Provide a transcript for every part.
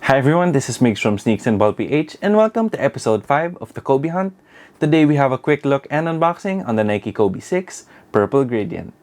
Hi everyone, this is Migs from Sneaks and Ball PH and welcome to episode 5 of the Kobe Hunt. Today we have a quick look and unboxing on the Nike Kobe 6 Purple Gradient.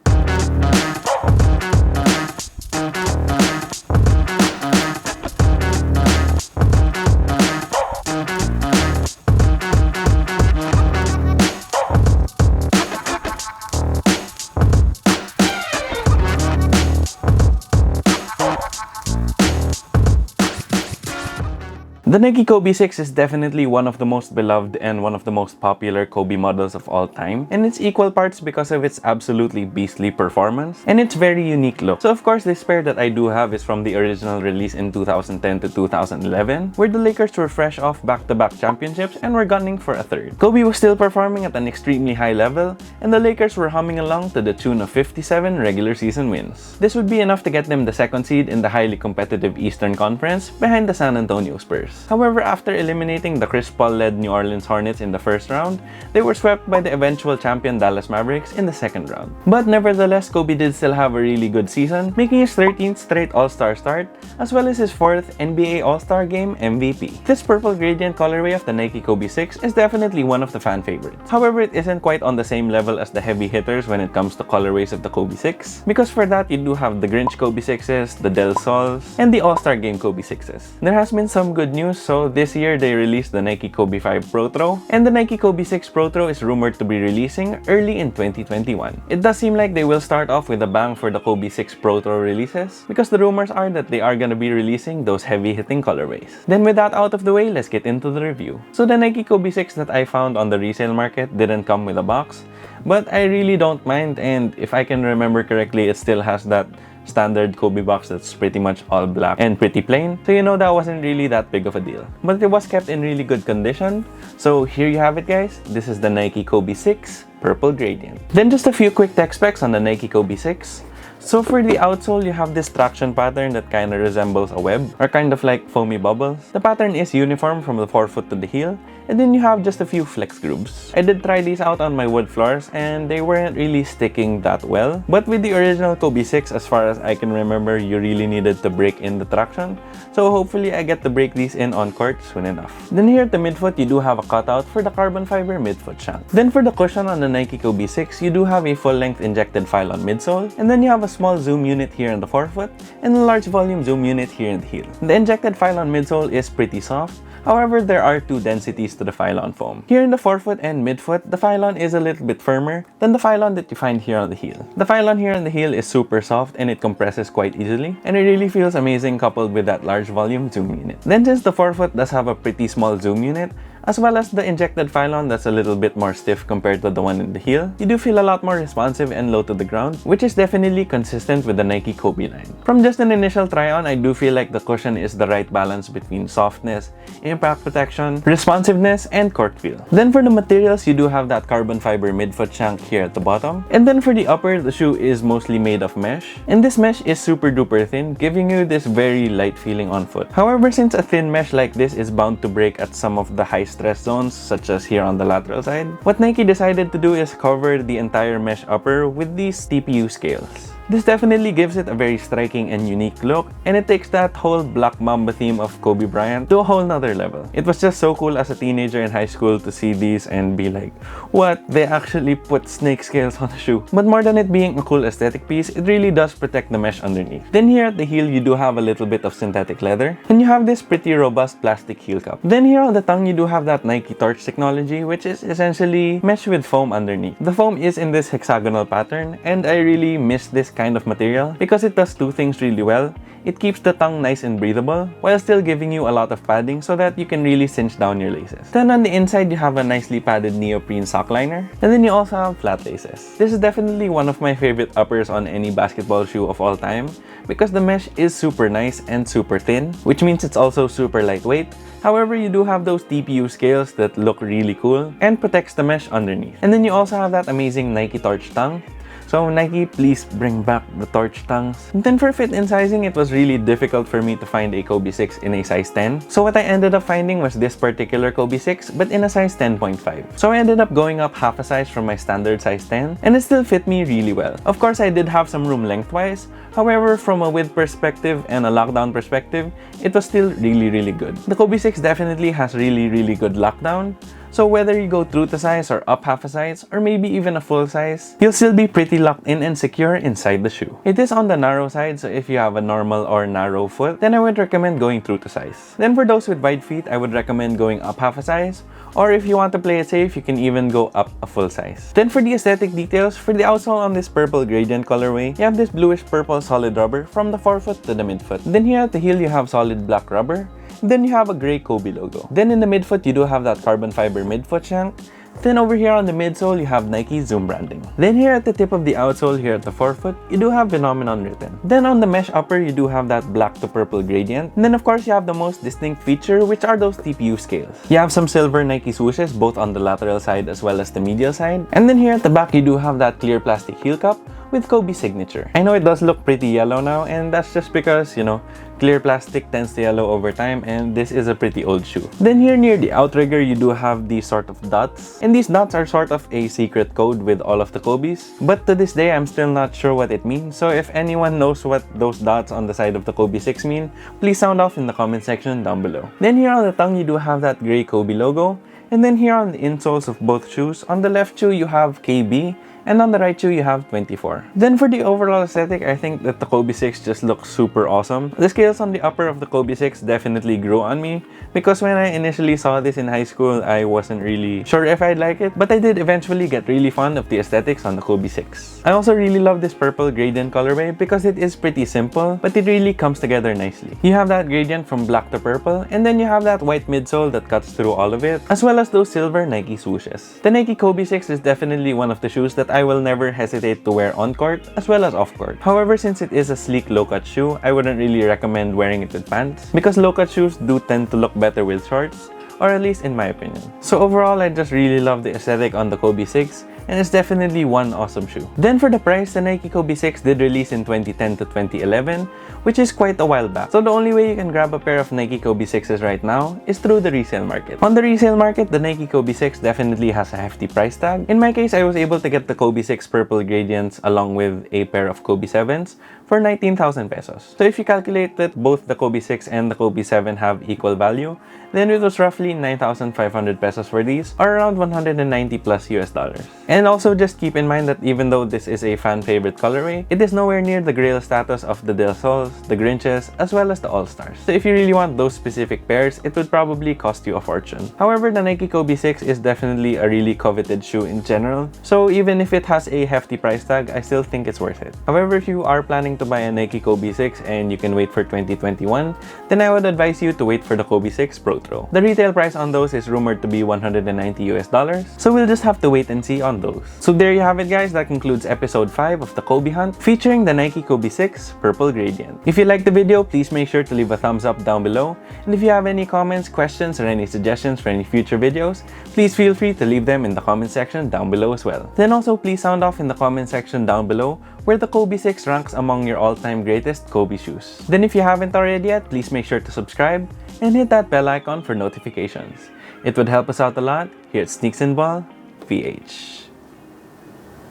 The Nike Kobe 6 is definitely one of the most beloved and one of the most popular Kobe models of all time, and it's equal parts because of its absolutely beastly performance and its very unique look. So of course this pair that I do have is from the original release in 2010 to 2011, where the Lakers were fresh off back-to-back championships and were gunning for a third. Kobe was still performing at an extremely high level, and the Lakers were humming along to the tune of 57 regular season wins. This would be enough to get them the second seed in the highly competitive Eastern Conference behind the San Antonio Spurs. However, after eliminating the Chris Paul-led New Orleans Hornets in the first round, they were swept by the eventual champion Dallas Mavericks in the second round. But nevertheless, Kobe did still have a really good season, making his 13th straight All-Star start, as well as his 4th NBA All-Star Game MVP. This purple gradient colorway of the Nike Kobe 6 is definitely one of the fan favorites. However, it isn't quite on the same level as the heavy hitters when it comes to colorways of the Kobe 6, because for that you do have the Grinch Kobe 6s, the Del Sols, and the All-Star Game Kobe 6s. There has been some good news. So this year they released the Nike Kobe 5 Pro Throw, and the Nike Kobe 6 Pro Throw is rumored to be releasing early in 2021. It does seem like they will start off with a bang for the Kobe 6 Pro Throw releases, because the rumors are that they are gonna be releasing those heavy-hitting colorways. Then with that out of the way, let's get into the review. So the Nike Kobe 6 that I found on the resale market didn't come with a box, but I really don't mind, and if I can remember correctly, it still has that standard Kobe box that's pretty much all black and pretty plain, so you know that wasn't really that big of a deal. But it was kept in really good condition, so here you have it guys. This is the Nike Kobe 6 Purple Gradient. Then just a few quick tech specs on the Nike Kobe 6. So for the outsole, you have this traction pattern that kind of resembles a web, or kind of like foamy bubbles. The pattern is uniform from the forefoot to the heel, and then you have just a few flex grooves. I did try these out on my wood floors and they weren't really sticking that well. But with the original Kobe 6, as far as I can remember, you really needed to break in the traction. So hopefully I get to break these in on court soon enough. Then here at the midfoot, you do have a cutout for the carbon fiber midfoot shank. Then for the cushion on the Nike Kobe 6, you do have a full-length injected Phylon midsole, and then you have a small zoom unit here in the forefoot and a large volume zoom unit here in the heel. The injected Phylon midsole is pretty soft. However, there are two densities to the Phylon foam. Here in the forefoot and midfoot, the Phylon is a little bit firmer than the Phylon that you find here on the heel. The Phylon here on the heel is super soft and it compresses quite easily, and it really feels amazing coupled with that large volume zoom unit. Then since the forefoot does have a pretty small zoom unit, as well as the injected Phylon that's a little bit more stiff compared to the one in the heel, you do feel a lot more responsive and low to the ground, which is definitely consistent with the Nike Kobe line. From just an initial try-on, I do feel like the cushion is the right balance between softness, impact protection, responsiveness, and court feel. Then for the materials, you do have that carbon fiber midfoot shank here at the bottom. And then for the upper, the shoe is mostly made of mesh. And this mesh is super duper thin, giving you this very light feeling on foot. However, since a thin mesh like this is bound to break at some of the high stress zones, such as here on the lateral side, what Nike decided to do is cover the entire mesh upper with these TPU scales. This definitely gives it a very striking and unique look, and it takes that whole Black Mamba theme of Kobe Bryant to a whole nother level. It was just so cool as a teenager in high school to see these and be like, what? They actually put snake scales on a shoe. But more than it being a cool aesthetic piece, it really does protect the mesh underneath. Then here at the heel, you do have a little bit of synthetic leather, and you have this pretty robust plastic heel cup. Then here on the tongue, you do have that Nike Torch technology, which is essentially mesh with foam underneath. The foam is in this hexagonal pattern, and I really miss this kind of material because it does two things really well. It keeps the tongue nice and breathable while still giving you a lot of padding so that you can really cinch down your laces. Then on the inside, you have a nicely padded neoprene sock liner, and then you also have flat laces. This is definitely one of my favorite uppers on any basketball shoe of all time because the mesh is super nice and super thin, which means it's also super lightweight. However, you do have those TPU scales that look really cool and protects the mesh underneath. And then you also have that amazing Nike Torch tongue. So Nike, please bring back the torch tongues. And then for fit and sizing, it was really difficult for me to find a Kobe 6 in a size 10. So what I ended up finding was this particular Kobe 6, but in a size 10.5. So I ended up going up half a size from my standard size 10, and it still fit me really well. Of course, I did have some room lengthwise. However, from a width perspective and a lockdown perspective, it was still really good. The Kobe 6 definitely has really good lockdown. So whether you go true to size or up half a size or maybe even a full size, you'll still be pretty locked in and secure inside the shoe. It is on the narrow side, so if you have a normal or narrow foot, then I would recommend going true to size. Then for those with wide feet, I would recommend going up half a size, or if you want to play it safe, you can even go up a full size. Then for the aesthetic details, for the outsole on this purple gradient colorway, you have this bluish purple solid rubber from the forefoot to the midfoot. Then here at the heel, you have solid black rubber. Then you have a gray Kobe logo. Then in the midfoot, you do have that carbon fiber midfoot shank. Then over here on the midsole, you have Nike Zoom branding. Then here at the tip of the outsole, here at the forefoot, you do have Phenomenon written. Then on the mesh upper, you do have that black to purple gradient. And then of course, you have the most distinct feature, which are those TPU scales. You have some silver Nike swooshes, both on the lateral side as well as the medial side. And then here at the back, you do have that clear plastic heel cup with Kobe signature. I know it does look pretty yellow now, and that's just because, you know, clear plastic tends to yellow over time, and this is a pretty old shoe. Then here near the outrigger, you do have these sort of dots, and these dots are sort of a secret code with all of the Kobes. But to this day, I'm still not sure what it means, so if anyone knows what those dots on the side of the Kobe 6 mean, please sound off in the comment section down below. Then here on the tongue, you do have that gray Kobe logo, and then here on the insoles of both shoes, on the left shoe, you have KB, and on the right shoe, you have 24. Then for the overall aesthetic, I think that the Kobe 6 just looks super awesome. The scales on the upper of the Kobe 6 definitely grew on me, because when I initially saw this in high school, I wasn't really sure if I'd like it, but I did eventually get really fond of the aesthetics on the Kobe 6. I also really love this purple gradient colorway because it is pretty simple, but it really comes together nicely. You have that gradient from black to purple, and then you have that white midsole that cuts through all of it, as well as those silver Nike swooshes. The Nike Kobe 6 is definitely one of the shoes that I will never hesitate to wear on court as well as off court. However, since it is a sleek low-cut shoe, I wouldn't really recommend wearing it with pants because low-cut shoes do tend to look better with shorts, or at least in my opinion. So overall, I just really love the aesthetic on the Kobe 6, and it's definitely one awesome shoe. Then for the price, the Nike Kobe 6 did release in 2010 to 2011, which is quite a while back. So the only way you can grab a pair of Nike Kobe 6s right now is through the resale market. On the resale market, the Nike Kobe 6 definitely has a hefty price tag. In my case, I was able to get the Kobe 6 purple gradients along with a pair of Kobe 7s for 19,000 pesos. So if you calculate that both the Kobe 6 and the Kobe 7 have equal value, then it was roughly 9,500 pesos for these, or around 190 plus US dollars. And also just keep in mind that even though this is a fan favorite colorway, it is nowhere near the grail status of the Del Sols, the Grinches, as well as the All-Stars. So if you really want those specific pairs, it would probably cost you a fortune. However, the Nike Kobe 6 is definitely a really coveted shoe in general, so even if it has a hefty price tag, I still think it's worth it. However, if you are planning to buy a Nike Kobe 6 and you can wait for 2021, then I would advise you to wait for the Kobe 6 Pro Throw. The retail price on those is rumored to be 190 US dollars, so we'll just have to wait and see on those. So there you have it, guys. That concludes episode 5 of the Kobe Hunt featuring the Nike Kobe 6 Purple Gradient. If you liked the video, please make sure to leave a thumbs up down below, and if you have any comments, questions, or any suggestions for any future videos, please feel free to leave them in the comment section down below as well. Then also please sound off in the comment section down below where the Kobe 6 ranks among your all-time greatest Kobe shoes. Then if you haven't already yet, please make sure to subscribe and hit that bell icon for notifications. It would help us out a lot here at Sneaks and Ball PH.